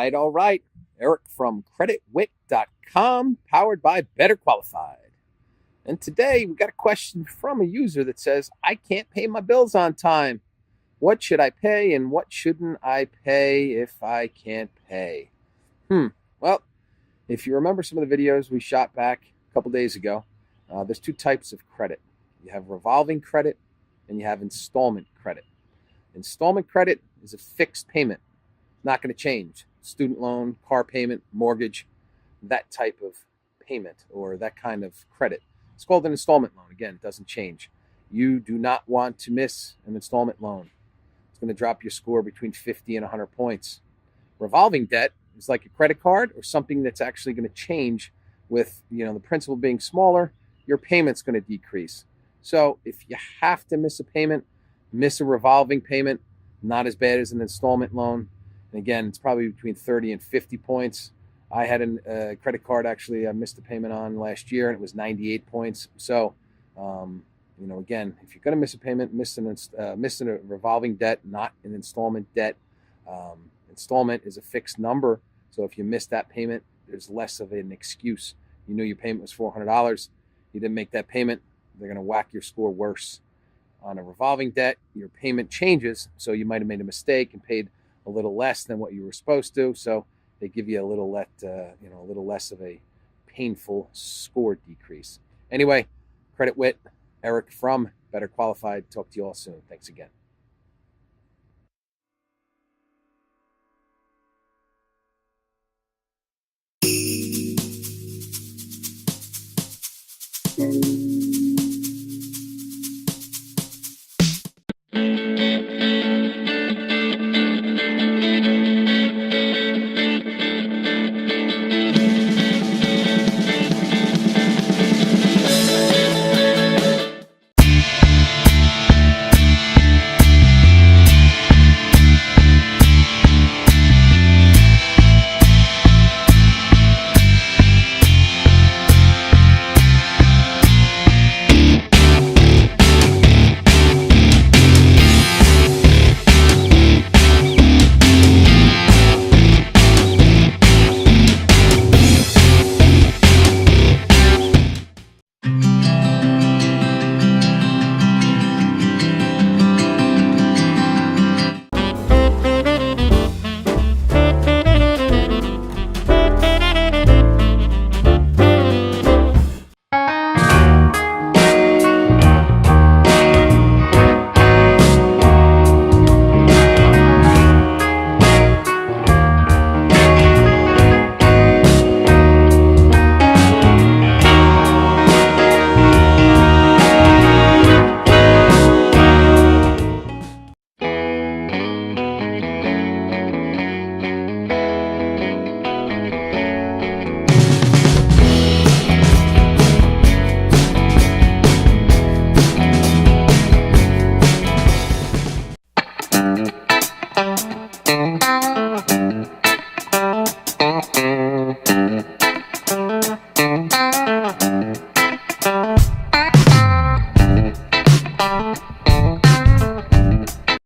All right. Eric from creditwit.com, powered by Better Qualified. And today we got a question from a user that says, I can't pay my bills on time. What should I pay and what shouldn't I pay if I can't pay? Well, if you remember some of the videos we shot back a couple days ago, there's two types of credit. You have revolving credit and you have installment credit. Installment credit is a fixed payment. Not going to change. Student loan, car payment, mortgage, that type of payment or that kind of credit. It's called an installment loan. Again, it doesn't change. You do not want to miss an installment loan. It's going to drop your score between 50 and 100 points. Revolving debt is like a credit card or something that's actually going to change with, the principal being smaller, your payment's going to decrease. So if you have to miss a payment, miss a revolving payment, not as bad as an installment loan. And again, it's probably between 30 and 50 points. I had a credit card actually I missed a payment on last year and it was 98 points. So, again, if you're going to miss a payment, miss a revolving debt, not an installment debt. Installment is a fixed number. So if you miss that payment, there's less of an excuse. You know your payment was $400. You didn't make that payment. They're going to whack your score worse. On a revolving debt, your payment changes. So you might have made a mistake and paid a little less than what you were supposed to. So they give you a little less of a painful score decrease. Anyway, Credit Wit, Eric from Better Qualified. Talk to you all soon. Thanks again.